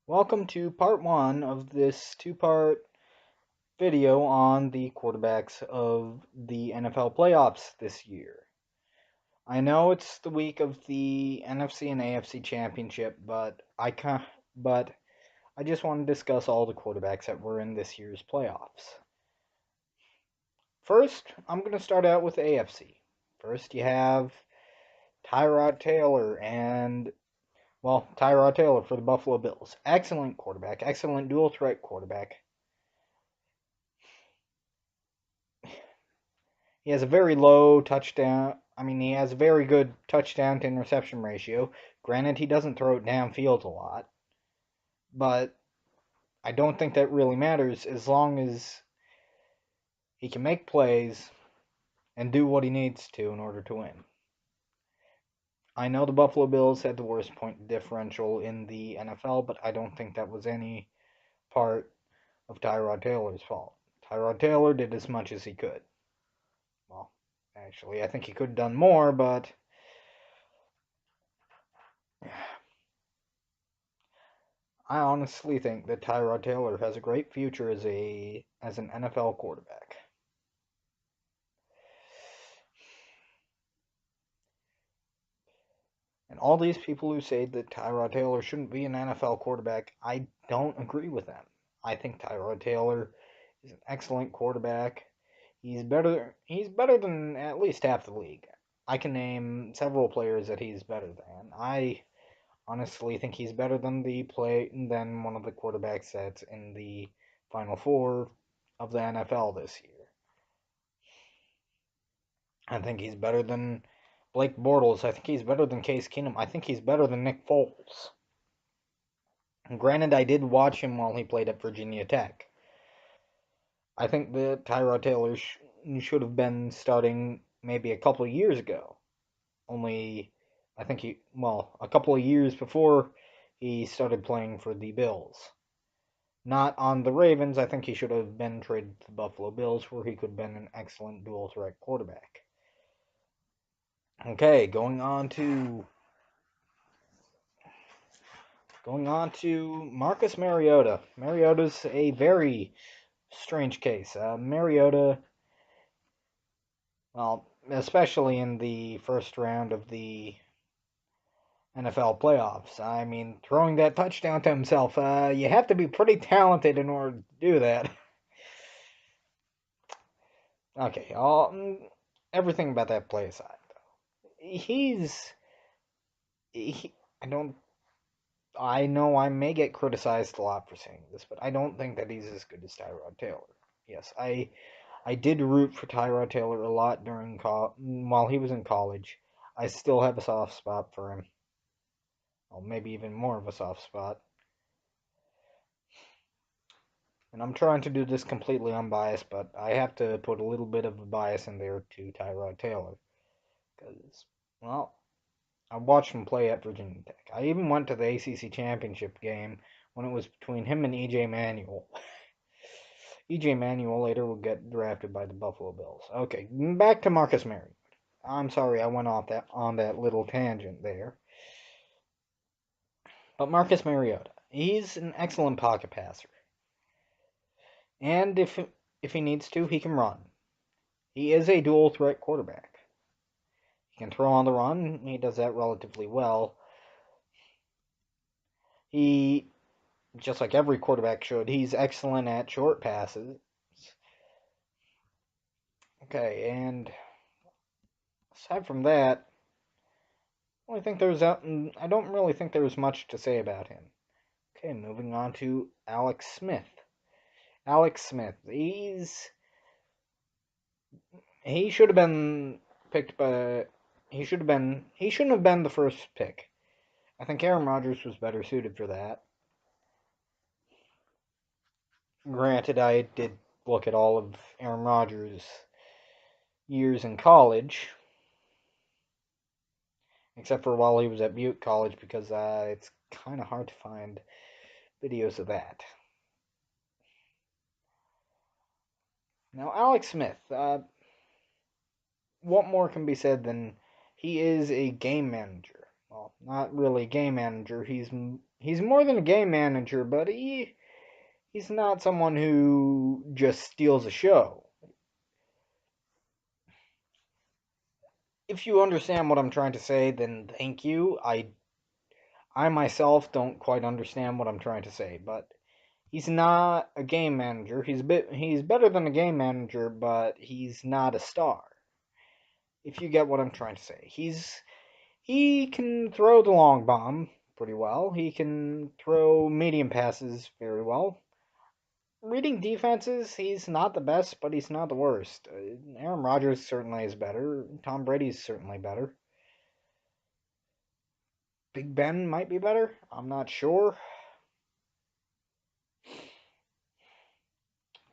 Welcome to part one of this two-part video on the quarterbacks of the NFL playoffs this year. I know it's the week of the NFC and AFC championship, but I just want to discuss all the quarterbacks that were in this year's playoffs. First, I'm going to start out with AFC. First, you have Tyrod Taylor Tyrod Taylor for the Buffalo Bills. Excellent quarterback, excellent dual threat quarterback. He has a very low touchdown. He has a very good touchdown to interception ratio. Granted, he doesn't throw it downfield a lot, but I don't think that really matters as long as he can make plays and do what he needs to in order to win. I know the Buffalo Bills had the worst point differential in the NFL, but I don't think that was any part of Tyrod Taylor's fault. Tyrod Taylor did as much as he could. Well, actually, I think he could have done more, but I honestly think that Tyrod Taylor has a great future as an NFL quarterback. And all these people who say that Tyrod Taylor shouldn't be an NFL quarterback, I don't agree with them. I think Tyrod Taylor is an excellent quarterback. He's better than at least half the league. I can name several players that he's better than. I honestly think he's better than one of the quarterbacks that's in the Final Four of the NFL this year. I think he's better than Blake Bortles. I think he's better than Case Keenum. I think he's better than Nick Foles. And granted, I did watch him while he played at Virginia Tech. I think that Tyrod Taylor should have been starting maybe a couple of years ago. Only, I think a couple of years before he started playing for the Bills. Not on the Ravens. I think he should have been traded to the Buffalo Bills, where he could have been an excellent dual threat quarterback. Okay, going on to Marcus Mariota. Mariota's a very strange case. Mariota, well, especially in the first round of the NFL playoffs. Throwing that touchdown to himself, you have to be pretty talented in order to do that. Okay, everything about that play aside, he's he, I don't I know I may get criticized a lot for saying this, but I don't think that he's as good as Tyrod Taylor. Yes, I did root for Tyrod Taylor a lot while he was in college. I still have a soft spot for him. Well, maybe even more of a soft spot. And I'm trying to do this completely unbiased, but I have to put a little bit of a bias in there to Tyrod Taylor. Because, well, I watched him play at Virginia Tech. I even went to the ACC championship game when it was between him and EJ Manuel. EJ Manuel later will get drafted by the Buffalo Bills. Okay, back to Marcus Mariota. I'm sorry I went off on that little tangent there. But Marcus Mariota, he's an excellent pocket passer. And if he needs to, he can run. He is a dual threat quarterback. He can throw on the run. He does that relatively well. He, just like every quarterback should, he's excellent at short passes. Okay, and aside from that, I don't really think there's much to say about him. Okay, moving on to Alex Smith. Alex Smith, he should have been picked by he shouldn't have been the first pick. I think Aaron Rodgers was better suited for that. Granted, I did look at all of Aaron Rodgers' years in college, except for while he was at Butte College, because it's kind of hard to find videos of that. Now, Alex Smith, what more can be said than he is a game manager? well, not really a game manager. He's more than a game manager, but he's not someone who just steals a show. If you understand what I'm trying to say, then thank you. I myself don't quite understand what I'm trying to say, but he's not a game manager. He's better than a game manager, but he's not a star. If you get what I'm trying to say. He can throw the long bomb pretty well. He can throw medium passes very well. Reading defenses, he's not the best, but he's not the worst. Aaron Rodgers certainly is better. Tom Brady's certainly better. Big Ben might be better. I'm not sure.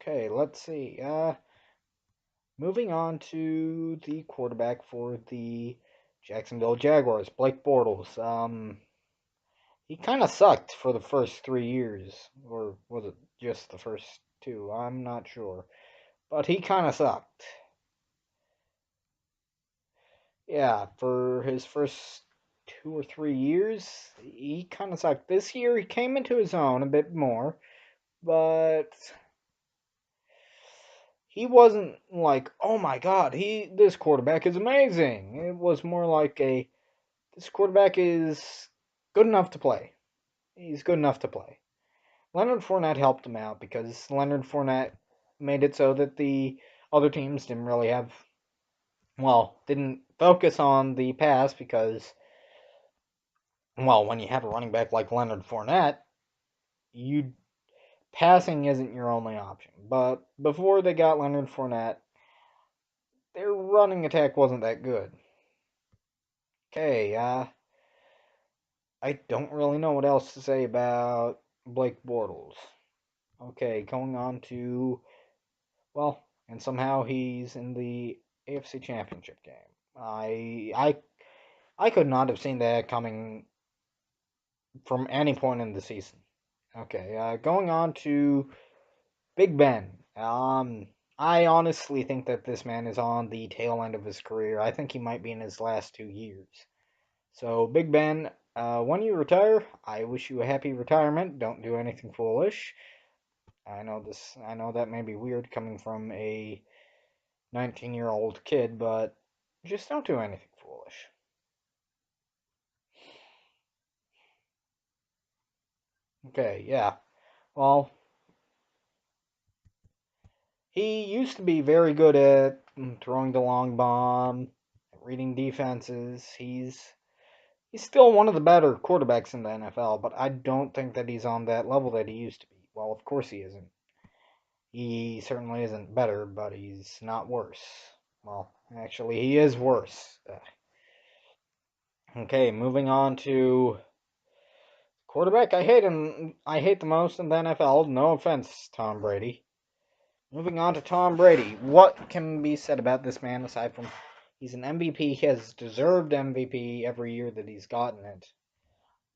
Okay, let's see. Moving on to the quarterback for the Jacksonville Jaguars, Blake Bortles. He kind of sucked for the first 3 years, or was it just the first two? I'm not sure, but he kind of sucked. Yeah, for his first 2 or 3 years, he kind of sucked. This year, he came into his own a bit more, but he wasn't like, oh my god, this quarterback is amazing. It was more like this quarterback is good enough to play. He's good enough to play. Leonard Fournette helped him out because Leonard Fournette made it so that the other teams didn't really have, well, didn't focus on the pass because, well, when you have a running back like Leonard Fournette, you passing isn't your only option. But before they got Leonard Fournette, their running attack wasn't that good. Okay, I don't really know what else to say about Blake Bortles. Okay, going on to, well, and somehow he's in the AFC Championship game. I could not have seen that coming from any point in the season. Okay, going on to Big Ben. I honestly think that this man is on the tail end of his career. I think he might be in his last 2 years. So, Big Ben, when you retire, I wish you a happy retirement. Don't do anything foolish. I know that may be weird coming from a 19-year-old kid, but just don't do anything foolish. Okay, yeah. Well, he used to be very good at throwing the long bomb, reading defenses. He's still one of the better quarterbacks in the NFL, but I don't think that he's on that level that he used to be. Well, of course he isn't. He certainly isn't better, but he's not worse. Well, actually, he is worse. Okay, moving on to quarterback. I hate him. I hate the most in the NFL. No offense, Tom Brady. Moving on to Tom Brady. What can be said about this man aside from he's an MVP? He has deserved MVP every year that he's gotten it.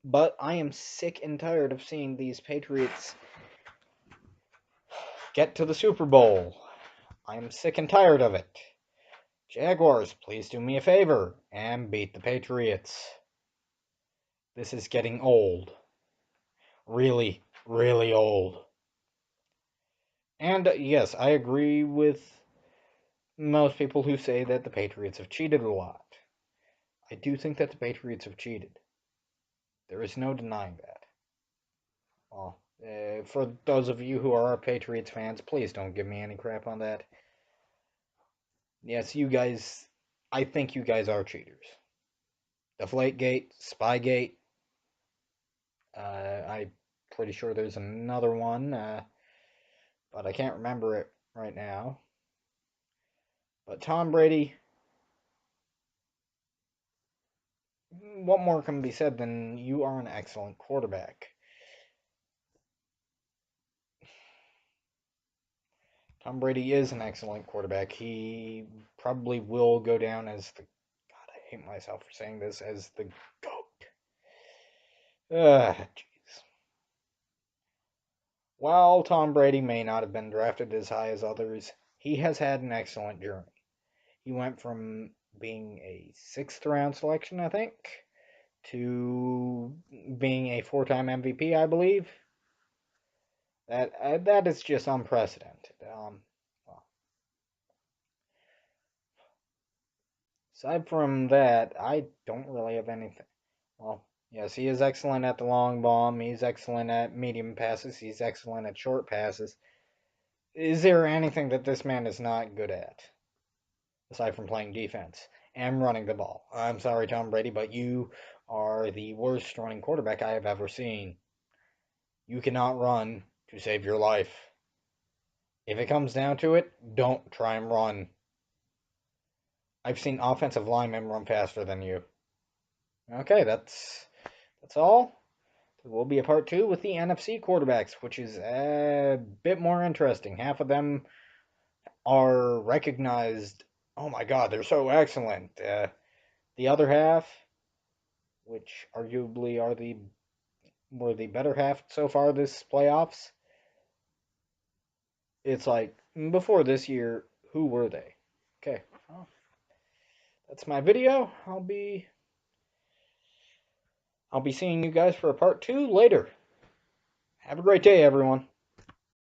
But I am sick and tired of seeing these Patriots get to the Super Bowl. I am sick and tired of it. Jaguars, please do me a favor and beat the Patriots. This is getting old. Really, really old. And yes, I agree with most people who say that the Patriots have cheated a lot. I do think that the Patriots have cheated. There is no denying that. Well, for those of you who are Patriots fans, please don't give me any crap on that. Yes, you guys, I think you guys are cheaters. Deflategate, Spygate, I'm pretty sure there's another one, but I can't remember it right now. But Tom Brady, what more can be said than you are an excellent quarterback? Tom Brady is an excellent quarterback. He probably will go down as the, God, I hate myself for saying this, as the GOAT. Jeez. While Tom Brady may not have been drafted as high as others, he has had an excellent journey. He went from being a sixth round selection, I think, to being a 4-time MVP, I believe. That is just unprecedented. Well, aside from that, I don't really have anything. Well, yes, he is excellent at the long bomb. He's excellent at medium passes. He's excellent at short passes. Is there anything that this man is not good at, aside from playing defense and running the ball? I'm sorry, Tom Brady, but you are the worst running quarterback I have ever seen. You cannot run to save your life. If it comes down to it, don't try and run. I've seen offensive linemen run faster than you. Okay, that's all. There will be a part 2 with the NFC quarterbacks, which is a bit more interesting. Half of them are recognized. Oh my God, they're so excellent. The other half, which arguably were the better half so far this playoffs, it's like before this year, who were they? Okay, well, that's my video. I'll be seeing you guys for a part 2 later. Have a great day, everyone.